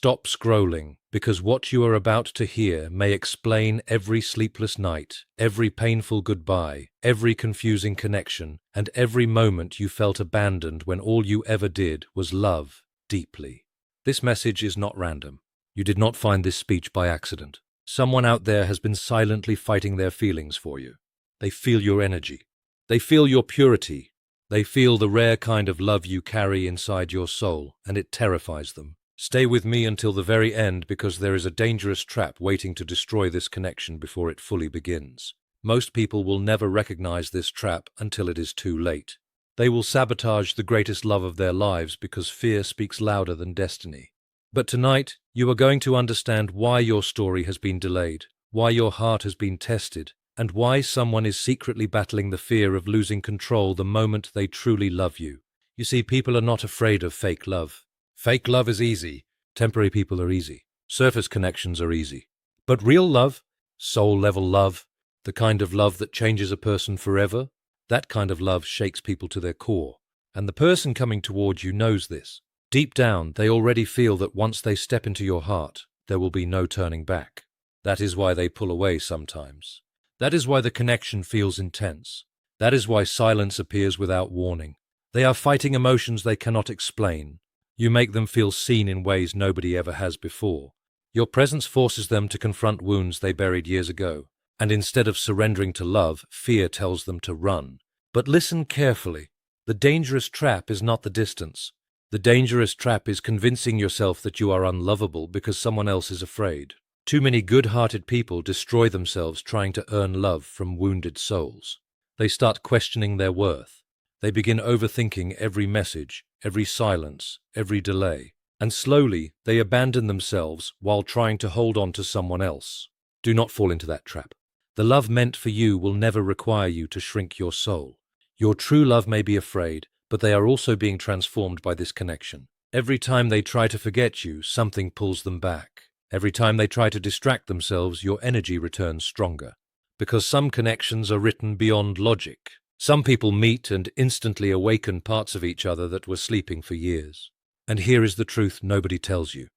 stop scrolling, because what you are about to hear may explain every sleepless night, every painful goodbye, every confusing connection, and every moment you felt abandoned when all you ever did was love deeply. This message is not random. You did not find this speech by accident. Someone out there has been silently fighting their feelings for you. They feel your energy. They feel your purity. They feel the rare kind of love you carry inside your soul, and it terrifies them. Stay with me until the very end, because there is a dangerous trap waiting to destroy this connection before it fully begins. Most people will never recognize this trap until it is too late. They will sabotage the greatest love of their lives because fear speaks louder than destiny. But tonight, you are going to understand why your story has been delayed, why your heart has been tested, and why someone is secretly battling the fear of losing control the moment they truly love you. You see, people are not afraid of fake love. Fake love is easy. Temporary people are easy. Surface connections are easy. But real love, soul-level love, the kind of love that changes a person forever, that kind of love shakes people to their core. And the person coming towards you knows this. Deep down, they already feel that once they step into your heart, there will be no turning back. That is why they pull away sometimes. That is why the connection feels intense. That is why silence appears without warning. They are fighting emotions they cannot explain. You make them feel seen in ways nobody ever has before. Your presence forces them to confront wounds they buried years ago. And instead of surrendering to love, fear tells them to run. But listen carefully. The dangerous trap is not the distance. The dangerous trap is convincing yourself that you are unlovable because someone else is afraid. Too many good-hearted people destroy themselves trying to earn love from wounded souls. They start questioning their worth. They begin overthinking every message, every silence, every delay. And slowly, they abandon themselves while trying to hold on to someone else. Do not fall into that trap. The love meant for you will never require you to shrink your soul. Your true love may be afraid, but they are also being transformed by this connection. Every time they try to forget you, something pulls them back. Every time they try to distract themselves, your energy returns stronger. Because some connections are written beyond logic. Some people meet and instantly awaken parts of each other that were sleeping for years. And here is the truth nobody tells you.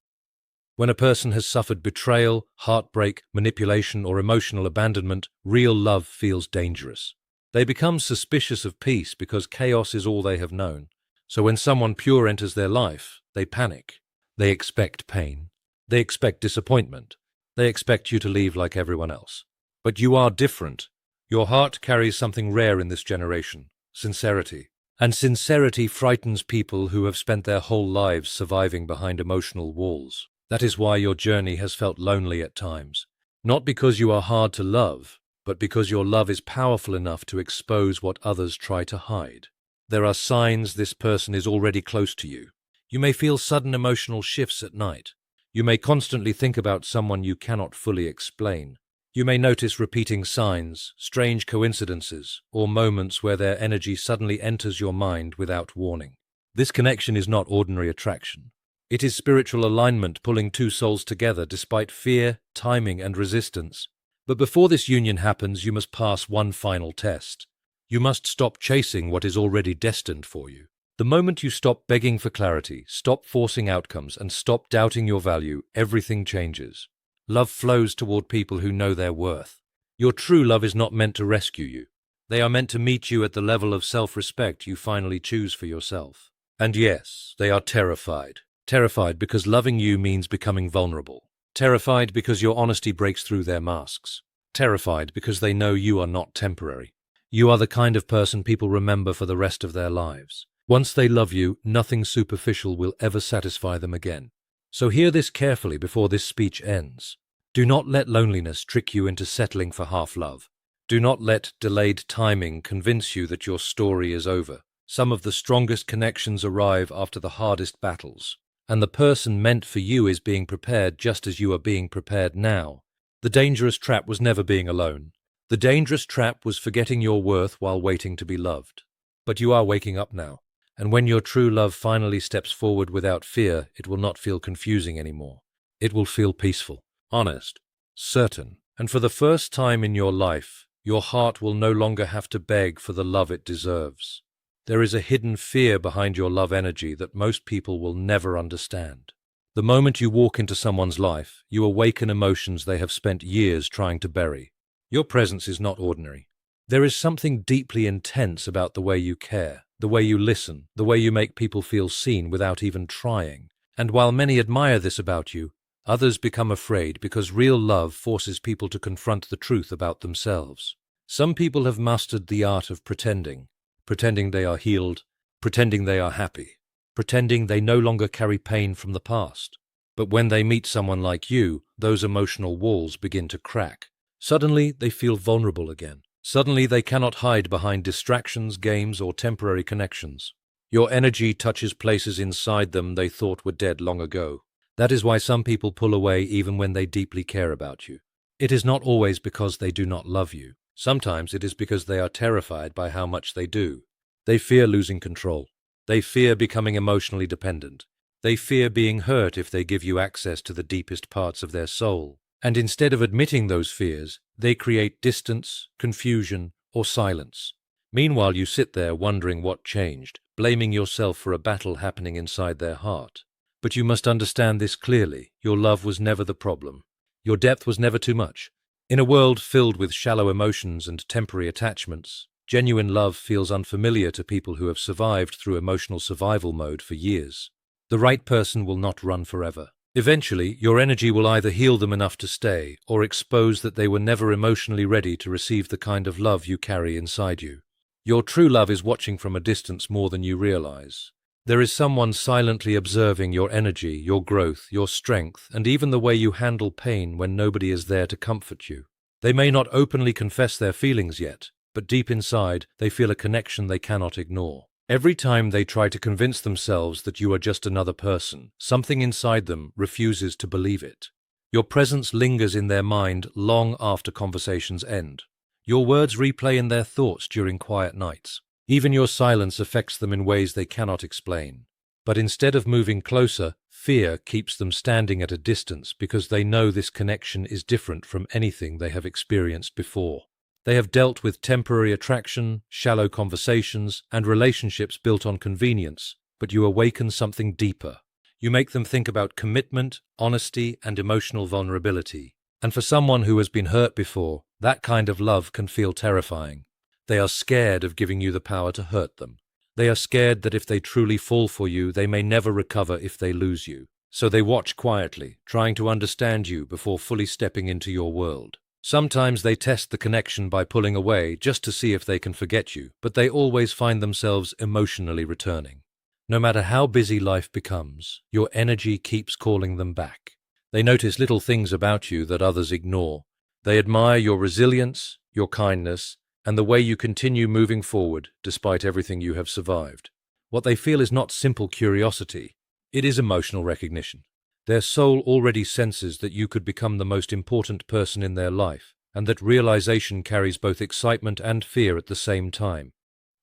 When a person has suffered betrayal, heartbreak, manipulation, or emotional abandonment, real love feels dangerous. They become suspicious of peace because chaos is all they have known. So when someone pure enters their life, they panic. They expect pain. They expect disappointment. They expect you to leave like everyone else. But you are different. Your heart carries something rare in this generation: sincerity. And sincerity frightens people who have spent their whole lives surviving behind emotional walls. That is why your journey has felt lonely at times. Not because you are hard to love, but because your love is powerful enough to expose what others try to hide. There are signs this person is already close to you. You may feel sudden emotional shifts at night. You may constantly think about someone you cannot fully explain. You may notice repeating signs, strange coincidences, or moments where their energy suddenly enters your mind without warning. This connection is not ordinary attraction. It is spiritual alignment pulling two souls together despite fear, timing, and resistance. But before this union happens, you must pass one final test. You must stop chasing what is already destined for you. The moment you stop begging for clarity, stop forcing outcomes, and stop doubting your value, everything changes. Love flows toward people who know their worth. Your true love is not meant to rescue you. They are meant to meet you at the level of self-respect you finally choose for yourself. And yes, they are terrified. Terrified because loving you means becoming vulnerable. Terrified because your honesty breaks through their masks. Terrified because they know you are not temporary. You are the kind of person people remember for the rest of their lives. Once they love you, nothing superficial will ever satisfy them again. So hear this carefully before this speech ends. Do not let loneliness trick you into settling for half love. Do not let delayed timing convince you that your story is over. Some of the strongest connections arrive after the hardest battles. And the person meant for you is being prepared just as you are being prepared now. The dangerous trap was never being alone. The dangerous trap was forgetting your worth while waiting to be loved. But you are waking up now. And when your true love finally steps forward without fear, it will not feel confusing anymore. It will feel peaceful, honest, certain. And for the first time in your life, your heart will no longer have to beg for the love it deserves. There is a hidden fear behind your love energy that most people will never understand. The moment you walk into someone's life, you awaken emotions they have spent years trying to bury. Your presence is not ordinary. There is something deeply intense about the way you care, the way you listen, the way you make people feel seen without even trying. And while many admire this about you, others become afraid because real love forces people to confront the truth about themselves. Some people have mastered the art of pretending they are healed, pretending they are happy, pretending they no longer carry pain from the past. But when they meet someone like you, those emotional walls begin to crack. Suddenly, they feel vulnerable again. Suddenly, they cannot hide behind distractions, games, or temporary connections. Your energy touches places inside them they thought were dead long ago. That is why some people pull away even when they deeply care about you. It is not always because they do not love you. Sometimes it is because they are terrified by how much they do. They fear losing control. They fear becoming emotionally dependent. They fear being hurt if they give you access to the deepest parts of their soul. And instead of admitting those fears, they create distance, confusion, or silence. Meanwhile, you sit there wondering what changed, blaming yourself for a battle happening inside their heart. But you must understand this clearly. Your love was never the problem. Your depth was never too much. In a world filled with shallow emotions and temporary attachments, genuine love feels unfamiliar to people who have survived through emotional survival mode for years. The right person will not run forever. Eventually, your energy will either heal them enough to stay or expose that they were never emotionally ready to receive the kind of love you carry inside you. Your true love is watching from a distance more than you realize. There is someone silently observing your energy, your growth, your strength, and even the way you handle pain when nobody is there to comfort you. They may not openly confess their feelings yet, but deep inside, they feel a connection they cannot ignore. Every time they try to convince themselves that you are just another person, something inside them refuses to believe it. Your presence lingers in their mind long after conversations end. Your words replay in their thoughts during quiet nights. Even your silence affects them in ways they cannot explain. But instead of moving closer, fear keeps them standing at a distance because they know this connection is different from anything they have experienced before. They have dealt with temporary attraction, shallow conversations, and relationships built on convenience, but you awaken something deeper. You make them think about commitment, honesty, and emotional vulnerability. And for someone who has been hurt before, that kind of love can feel terrifying. They are scared of giving you the power to hurt them. They are scared that if they truly fall for you, they may never recover if they lose you. So they watch quietly, trying to understand you before fully stepping into your world. Sometimes they test the connection by pulling away just to see if they can forget you, but they always find themselves emotionally returning. No matter how busy life becomes, your energy keeps calling them back. They notice little things about you that others ignore. They admire your resilience, your kindness, and the way you continue moving forward despite everything you have survived. What they feel is not simple curiosity, it is emotional recognition. Their soul already senses that you could become the most important person in their life, and that realization carries both excitement and fear at the same time.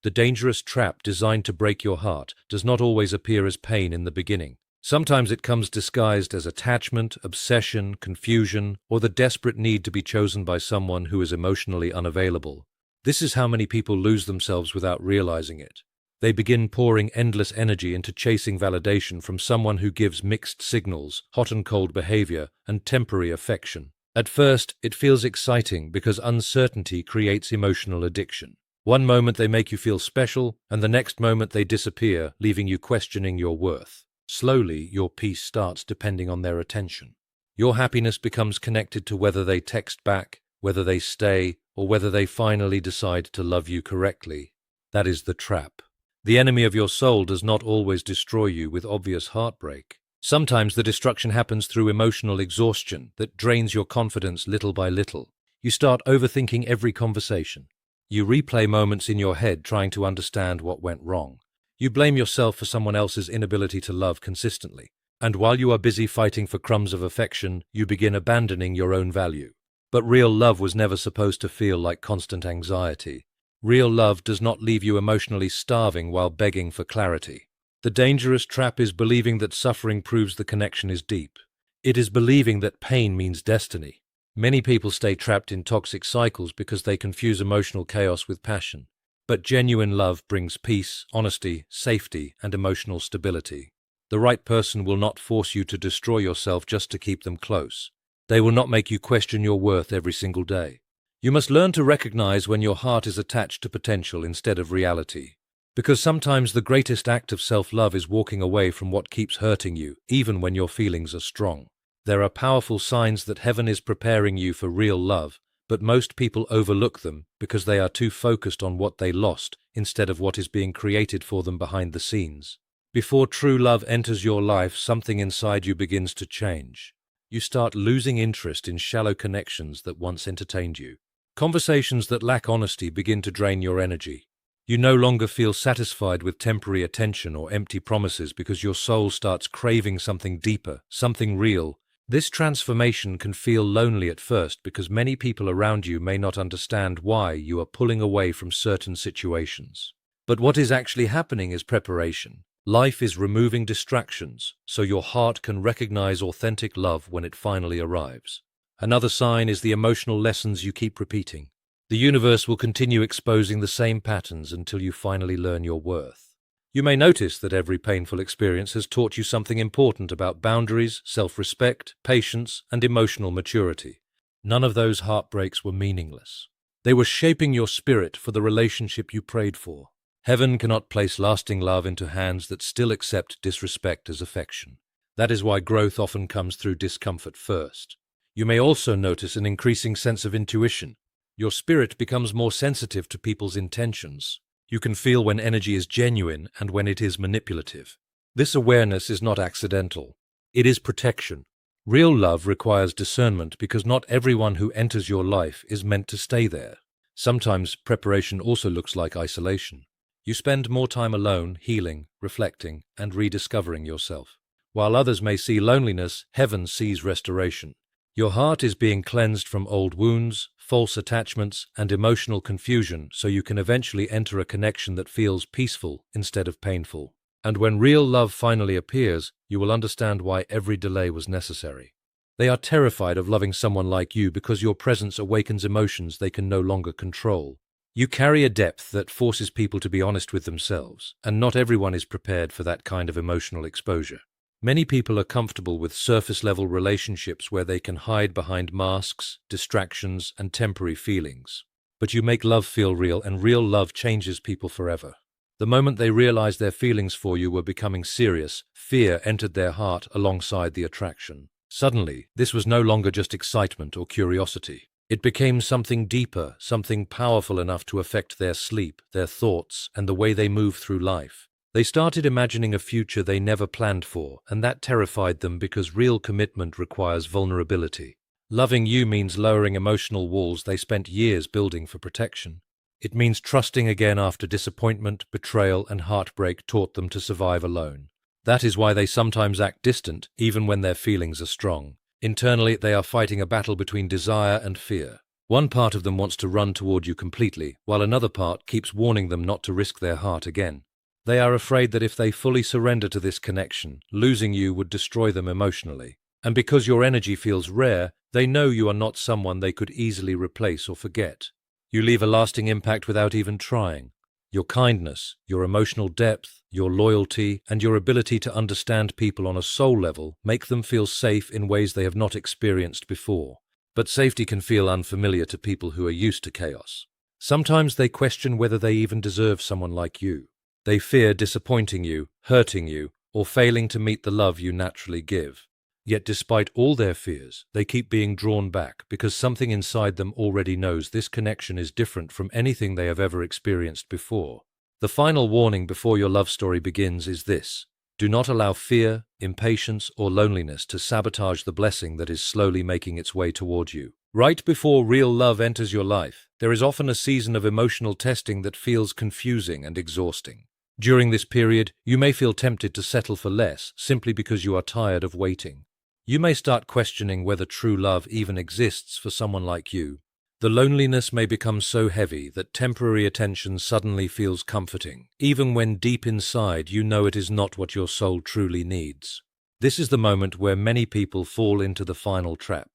The dangerous trap designed to break your heart does not always appear as pain in the beginning. Sometimes it comes disguised as attachment, obsession, confusion, or the desperate need to be chosen by someone who is emotionally unavailable. This is how many people lose themselves without realizing it. They begin pouring endless energy into chasing validation from someone who gives mixed signals, hot and cold behavior, and temporary affection. At first, it feels exciting because uncertainty creates emotional addiction. One moment they make you feel special, and the next moment they disappear, leaving you questioning your worth. Slowly, your peace starts depending on their attention. Your happiness becomes connected to whether they text back, whether they stay, or whether they finally decide to love you correctly. That is the trap. The enemy of your soul does not always destroy you with obvious heartbreak. Sometimes the destruction happens through emotional exhaustion that drains your confidence little by little. You start overthinking every conversation. You replay moments in your head trying to understand what went wrong. You blame yourself for someone else's inability to love consistently. And while you are busy fighting for crumbs of affection, you begin abandoning your own value. But real love was never supposed to feel like constant anxiety. Real love does not leave you emotionally starving while begging for clarity. The dangerous trap is believing that suffering proves the connection is deep. It is believing that pain means destiny. Many people stay trapped in toxic cycles because they confuse emotional chaos with passion. But genuine love brings peace, honesty, safety, and emotional stability. The right person will not force you to destroy yourself just to keep them close. They will not make you question your worth every single day. You must learn to recognize when your heart is attached to potential instead of reality. Because sometimes the greatest act of self-love is walking away from what keeps hurting you, even when your feelings are strong. There are powerful signs that heaven is preparing you for real love, but most people overlook them because they are too focused on what they lost instead of what is being created for them behind the scenes. Before true love enters your life, something inside you begins to change. You start losing interest in shallow connections that once entertained you. Conversations that lack honesty begin to drain your energy. You no longer feel satisfied with temporary attention or empty promises because your soul starts craving something deeper, something real. This transformation can feel lonely at first because many people around you may not understand why you are pulling away from certain situations. But what is actually happening is preparation. Life is removing distractions so your heart can recognize authentic love when it finally arrives. Another sign is the emotional lessons you keep repeating. The universe will continue exposing the same patterns until you finally learn your worth. You may notice that every painful experience has taught you something important about boundaries, self-respect, patience, and emotional maturity. None of those heartbreaks were meaningless. They were shaping your spirit for the relationship you prayed for. Heaven cannot place lasting love into hands that still accept disrespect as affection. That is why growth often comes through discomfort first. You may also notice an increasing sense of intuition. Your spirit becomes more sensitive to people's intentions. You can feel when energy is genuine and when it is manipulative. This awareness is not accidental. It is protection. Real love requires discernment because not everyone who enters your life is meant to stay there. Sometimes preparation also looks like isolation. You spend more time alone, healing, reflecting, and rediscovering yourself. While others may see loneliness, heaven sees restoration. Your heart is being cleansed from old wounds, false attachments, and emotional confusion so you can eventually enter a connection that feels peaceful instead of painful. And when real love finally appears, you will understand why every delay was necessary. They are terrified of loving someone like you because your presence awakens emotions they can no longer control. You carry a depth that forces people to be honest with themselves, and not everyone is prepared for that kind of emotional exposure. Many people are comfortable with surface-level relationships where they can hide behind masks, distractions, and temporary feelings. But you make love feel real, and real love changes people forever. The moment they realized their feelings for you were becoming serious, fear entered their heart alongside the attraction. Suddenly, this was no longer just excitement or curiosity. It became something deeper, something powerful enough to affect their sleep, their thoughts, and the way they move through life. They started imagining a future they never planned for, and that terrified them because real commitment requires vulnerability. Loving you means lowering emotional walls they spent years building for protection. It means trusting again after disappointment, betrayal, and heartbreak taught them to survive alone. That is why they sometimes act distant, even when their feelings are strong. Internally, they are fighting a battle between desire and fear. One part of them wants to run toward you completely, while another part keeps warning them not to risk their heart again. They are afraid that if they fully surrender to this connection, losing you would destroy them emotionally. And because your energy feels rare, they know you are not someone they could easily replace or forget. You leave a lasting impact without even trying. Your kindness, your emotional depth, your loyalty, and your ability to understand people on a soul level make them feel safe in ways they have not experienced before. But safety can feel unfamiliar to people who are used to chaos. Sometimes they question whether they even deserve someone like you. They fear disappointing you, hurting you, or failing to meet the love you naturally give. Yet despite all their fears, they keep being drawn back because something inside them already knows this connection is different from anything they have ever experienced before. The final warning before your love story begins is this: do not allow fear, impatience, or loneliness to sabotage the blessing that is slowly making its way toward you. Right before real love enters your life, there is often a season of emotional testing that feels confusing and exhausting. During this period, you may feel tempted to settle for less simply because you are tired of waiting. You may start questioning whether true love even exists for someone like you. The loneliness may become so heavy that temporary attention suddenly feels comforting, even when deep inside you know it is not what your soul truly needs. This is the moment where many people fall into the final trap.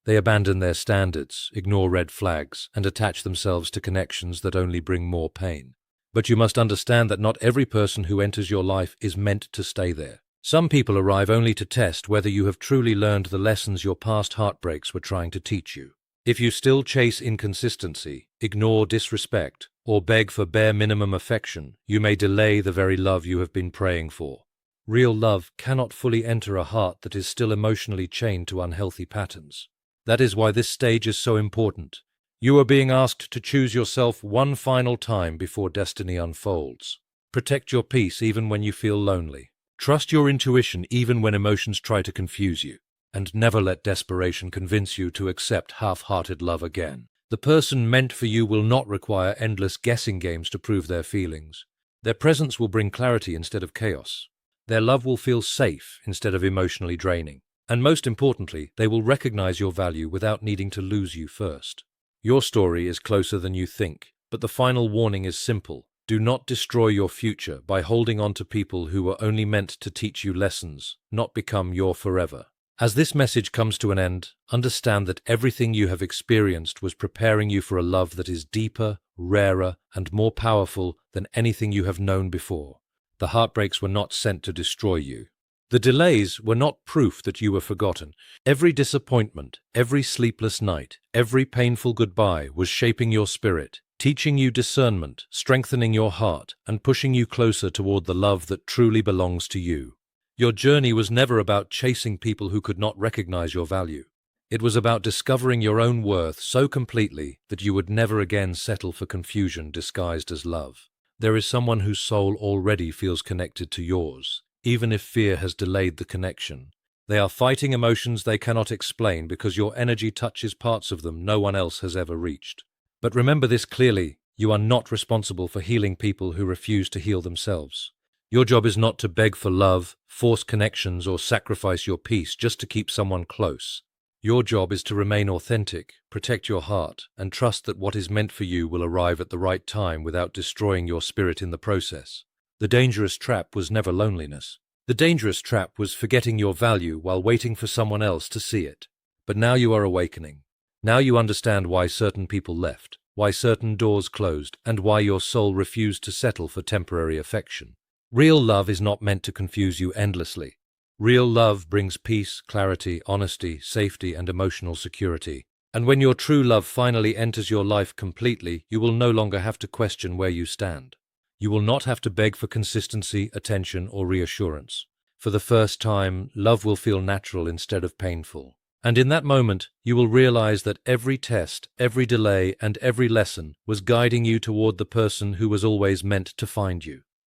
They abandon their standards, ignore red flags, and attach themselves to connections that only bring more pain. But you must understand that not every person who enters your life is meant to stay there. Some people arrive only to test whether you have truly learned the lessons your past heartbreaks were trying to teach you. If you still chase inconsistency, ignore disrespect, or beg for bare minimum affection, you may delay the very love you have been praying for. Real love cannot fully enter a heart that is still emotionally chained to unhealthy patterns. That is why this stage is so important. You are being asked to choose yourself one final time before destiny unfolds. Protect your peace even when you feel lonely. Trust your intuition even when emotions try to confuse you. And never let desperation convince you to accept half-hearted love again. The person meant for you will not require endless guessing games to prove their feelings. Their presence will bring clarity instead of chaos. Their love will feel safe instead of emotionally draining. And most importantly, they will recognize your value without needing to lose you first. Your story is closer than you think, but the final warning is simple. Do not destroy your future by holding on to people who were only meant to teach you lessons, not become your forever. As this message comes to an end, understand that everything you have experienced was preparing you for a love that is deeper, rarer, and more powerful than anything you have known before. The heartbreaks were not sent to destroy you. The delays were not proof that you were forgotten. Every disappointment, every sleepless night, every painful goodbye was shaping your spirit, teaching you discernment, strengthening your heart, and pushing you closer toward the love that truly belongs to you. Your journey was never about chasing people who could not recognize your value. It was about discovering your own worth so completely that you would never again settle for confusion disguised as love. There is someone whose soul already feels connected to yours, even if fear has delayed the connection. They are fighting emotions they cannot explain because your energy touches parts of them no one else has ever reached. But remember this clearly, you are not responsible for healing people who refuse to heal themselves. Your job is not to beg for love, force connections, or sacrifice your peace just to keep someone close. Your job is to remain authentic, protect your heart, and trust that what is meant for you will arrive at the right time without destroying your spirit in the process. The dangerous trap was never loneliness. The dangerous trap was forgetting your value while waiting for someone else to see it. But now you are awakening. Now you understand why certain people left, why certain doors closed, and why your soul refused to settle for temporary affection. Real love is not meant to confuse you endlessly. Real love brings peace, clarity, honesty, safety, and emotional security. And when your true love finally enters your life completely, you will no longer have to question where you stand. You will not have to beg for consistency, attention, or reassurance. For the first time, love will feel natural instead of painful. And in that moment, you will realize that every test, every delay, and every lesson was guiding you toward the person who was always meant to find you.